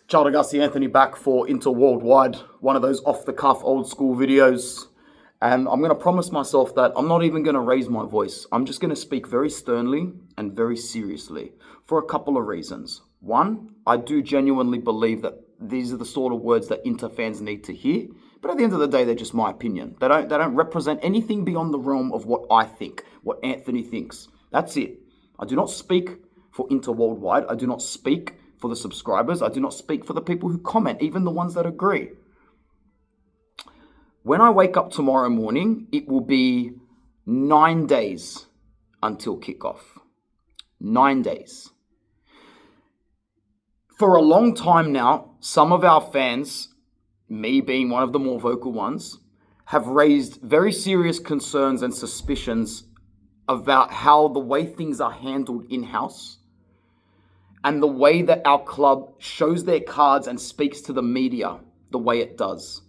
Ciao ragazzi, Anthony back for Inter Worldwide, one of those off-the-cuff old-school videos. And I'm going to promise myself that I'm not even going to raise my voice. I'm just going to speak very sternly and very seriously for a couple of reasons. One, I do genuinely believe that these are the sort of words that Inter fans need to hear. But at the end of the day, they're just my opinion. They don't represent anything beyond the realm of what I think, what Anthony thinks. That's it. I do not speak for Inter Worldwide. I do not speak for the subscribers. I do not speak for the people who comment, even the ones that agree. When I wake up tomorrow morning, it will be 9 days until kickoff. 9 days. For a long time now, some of our fans, me being one of the more vocal ones, have raised very serious concerns and suspicions about how the way things are handled in-house and the way that our club shows their cards and speaks to the media the way it does.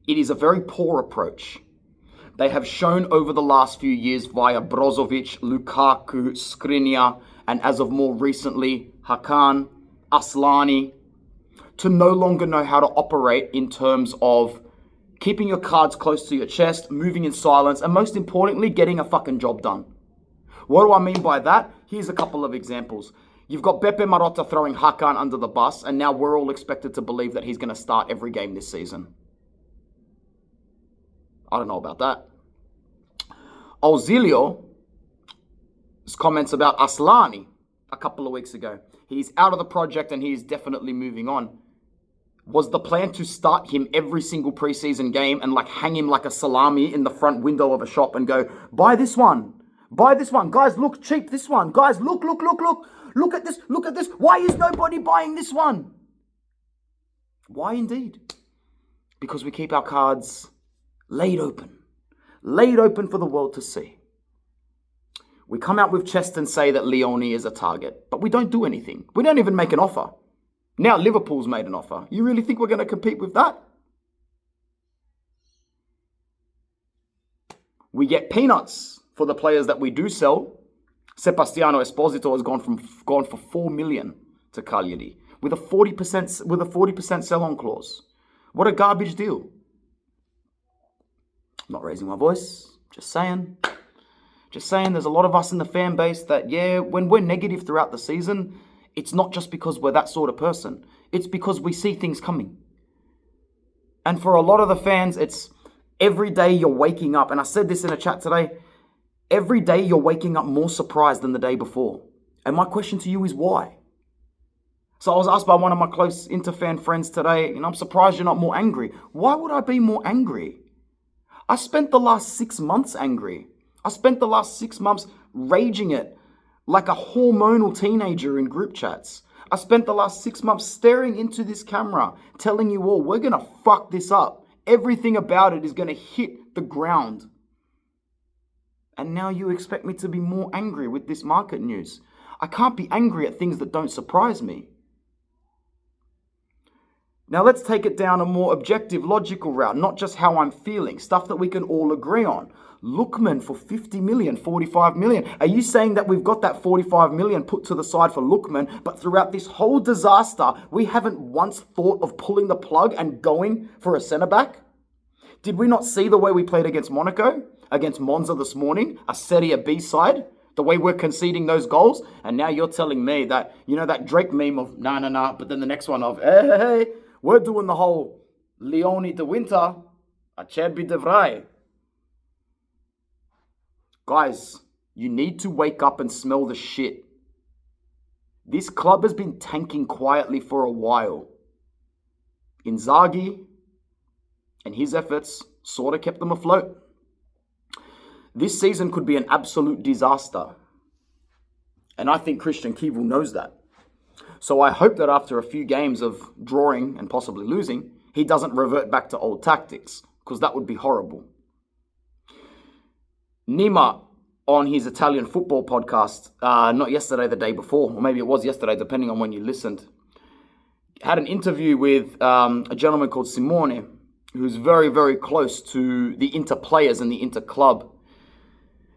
It is a very poor approach. They have shown over the last few years via Brozovic, Lukaku, Skriniar, and as of more recently, Hakan, Asllani, to no longer know how to operate in terms of keeping your cards close to your chest, moving in silence, and most importantly, getting a fucking job done. What do I mean by that? Here's a couple of examples. You've got Beppe Marotta throwing Hakan under the bus, and now we're all expected to believe that he's going to start every game this season. I don't know about that. Ausillio's comments about Asllani a couple of weeks ago. He's out of the project and he's definitely moving on. Was the plan to start him every single preseason game and hang him like a salami in the front window of a shop and go, buy this one. Buy this one. Guys, look, cheap this one. Guys, look. Look at this. Look at this. Why is nobody buying this one? Why indeed? Because we keep our cards laid open for the world to see. We come out with chest and say that Leoni is a target, but we don't do anything. We don't even make an offer. Now Liverpool's made an offer. You really think we're going to compete with that? We get peanuts for the players that we do sell. Sebastiano Esposito has gone for 4 million to Cagliari with a 40% sell-on clause. What a garbage deal. I'm not raising my voice, just saying. Just saying, there's a lot of us in the fan base that, when we're negative throughout the season, it's not just because we're that sort of person. It's because we see things coming. And for a lot of the fans, it's every day you're waking up, and I said this in a chat today, every day you're waking up more surprised than the day before. And my question to you is why? So I was asked by one of my close Inter fan friends today, I'm surprised you're not more angry. Why would I be more angry? I spent the last 6 months angry. I spent the last 6 months raging it like a hormonal teenager in group chats. I spent the last 6 months staring into this camera, telling you all, we're going to fuck this up. Everything about it is going to hit the ground. And now you expect me to be more angry with this market news. I can't be angry at things that don't surprise me. Now let's take it down a more objective, logical route, not just how I'm feeling, stuff that we can all agree on. Lookman for 50 million, 45 million. Are you saying that we've got that 45 million put to the side for Lookman, but throughout this whole disaster, we haven't once thought of pulling the plug and going for a centre-back? Did we not see the way we played against Monaco, against Monza this morning, a Serie B side? The way we're conceding those goals? And now you're telling me that, that Drake meme of nah, but then the next one of, hey, we're doing the whole Leoni de Winter, Acerbi de Vrij. Guys, you need to wake up and smell the shit. This club has been tanking quietly for a while. Inzaghi and his efforts sort of kept them afloat. This season could be an absolute disaster. And I think Christian Kiewel knows that. So I hope that after a few games of drawing and possibly losing, he doesn't revert back to old tactics, because that would be horrible. Nima, on his Italian football podcast, not yesterday, the day before, or maybe it was yesterday, depending on when you listened, had an interview with a gentleman called Simone, who's very, very close to the Inter players and the Inter club.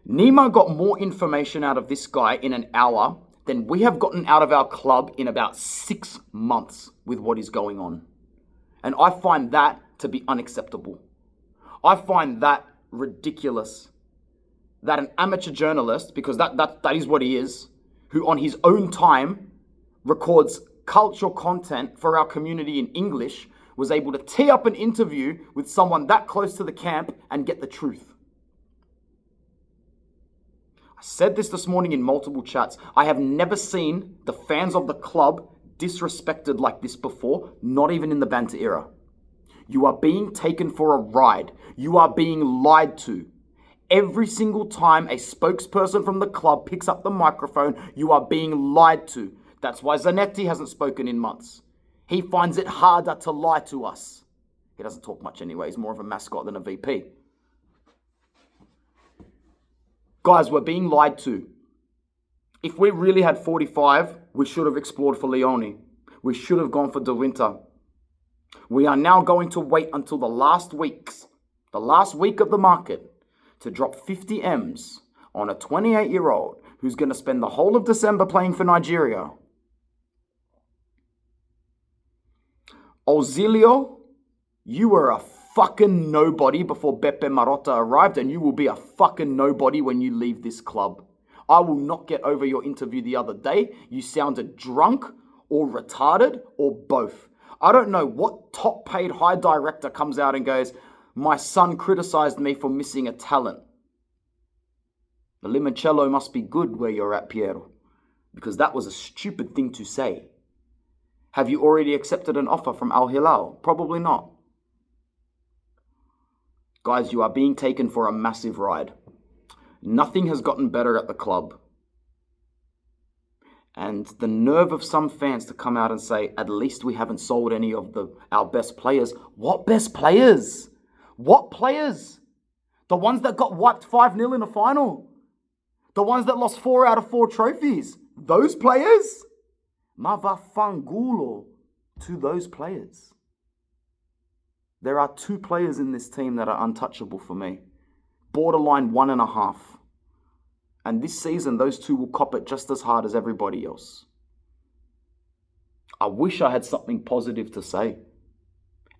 Nima got more information out of this guy in an hour then we have gotten out of our club in about 6 months with what is going on. And I find that to be unacceptable. I find that ridiculous. That an amateur journalist, because that is what he is, who on his own time records cultural content for our community in English, was able to tee up an interview with someone that close to the camp and get the truth. I said this morning in multiple chats. I have never seen the fans of the club disrespected like this before, not even in the banter era. You are being taken for a ride. You are being lied to. Every single time a spokesperson from the club picks up the microphone, you are being lied to. That's why Zanetti hasn't spoken in months. He finds it harder to lie to us. He doesn't talk much anyway. He's more of a mascot than a VP. Guys, we're being lied to. If we really had 45, we should have explored for Leoni. We should have gone for De Winter. We are now going to wait until the last week of the market, to drop 50 M's on a 28-year-old who's going to spend the whole of December playing for Nigeria. Ausillio, you were a fucking nobody before Beppe Marotta arrived, and you will be a fucking nobody when you leave this club. I will not get over your interview the other day. You sounded drunk or retarded or both. I don't know what top-paid high director comes out and goes, my son criticized me for missing a talent. The limoncello must be good where you're at, Piero, because that was a stupid thing to say. Have you already accepted an offer from Al Hilal? Probably not. Guys, you are being taken for a massive ride. Nothing has gotten better at the club. And the nerve of some fans to come out and say, at least we haven't sold any of our best players. What best players? What players? The ones that got wiped 5-0 in a final? The ones that lost 4 out of 4 trophies? Those players? Mavafangulo to those players. There are 2 players in this team that are untouchable for me. Borderline 1.5. And this season, those 2 will cop it just as hard as everybody else. I wish I had something positive to say.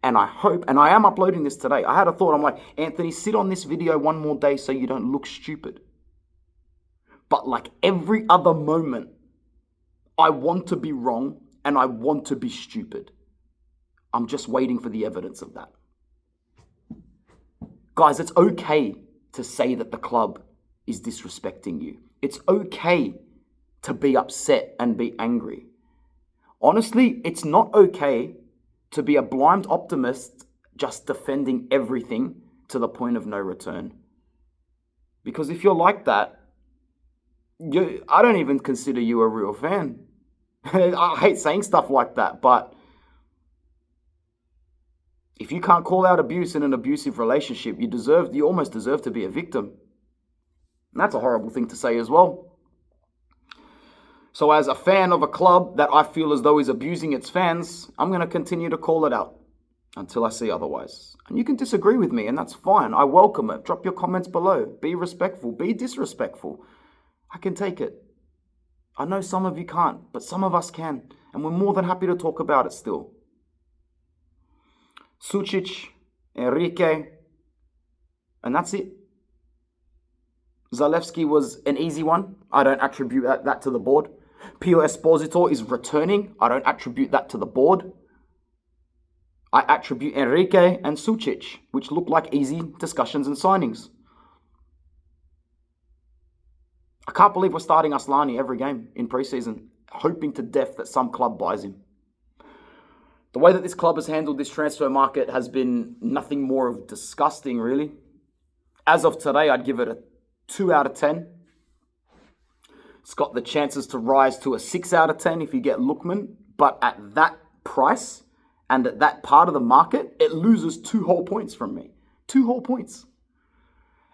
And I hope, and I am uploading this today. I had a thought, I'm like, Anthony, sit on this video one more day so you don't look stupid. But like every other moment, I want to be wrong and I want to be stupid. I'm just waiting for the evidence of that. Guys, it's okay to say that the club is disrespecting you. It's okay to be upset and be angry. Honestly, it's not okay to be a blind optimist just defending everything to the point of no return. Because if you're like that, I don't even consider you a real fan. I hate saying stuff like that, but if you can't call out abuse in an abusive relationship, you almost deserve to be a victim. And that's a horrible thing to say as well. So as a fan of a club that I feel as though is abusing its fans, I'm going to continue to call it out until I see otherwise. And you can disagree with me, and that's fine. I welcome it. Drop your comments below. Be respectful. Be disrespectful. I can take it. I know some of you can't, but some of us can. And we're more than happy to talk about it still. Sucic, Enrique, and that's it. Zalewski was an easy one. I don't attribute that to the board. Pio Esposito is returning. I don't attribute that to the board. I attribute Enrique and Sucic, which look like easy discussions and signings. I can't believe we're starting Asllani every game in preseason, hoping to death that some club buys him. The way that this club has handled this transfer market has been nothing more of disgusting, really. As of today, I'd give it a 2 out of 10. It's got the chances to rise to a 6 out of 10 if you get Lookman. But at that price and at that part of the market, it loses 2 whole points from me. 2 whole points.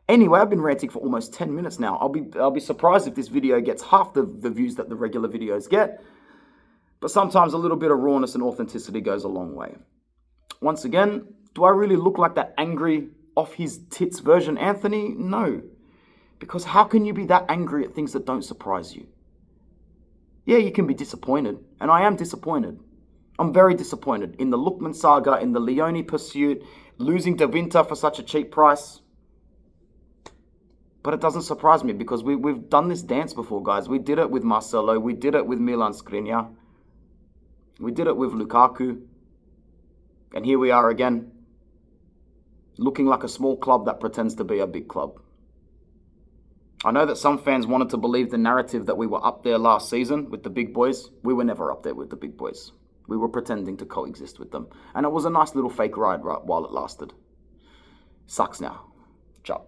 Anyway, I've been ranting for almost 10 minutes now. I'll be surprised if this video gets half the views that the regular videos get. But sometimes a little bit of rawness and authenticity goes a long way. Once again, do I really look like that angry, off his tits version Anthony? No. Because how can you be that angry at things that don't surprise you? Yeah, you can be disappointed, and I am disappointed. I'm very disappointed in the Lookman saga, in the Leoni pursuit, losing De Winter for such a cheap price. But it doesn't surprise me because we've done this dance before, guys. We did it with Marcelo. We did it with Milan Skriniar. We did it with Lukaku. And here we are again, looking like a small club that pretends to be a big club. I know that some fans wanted to believe the narrative that we were up there last season with the big boys. We were never up there with the big boys. We were pretending to coexist with them. And it was a nice little fake ride right while it lasted. Sucks now. Ciao.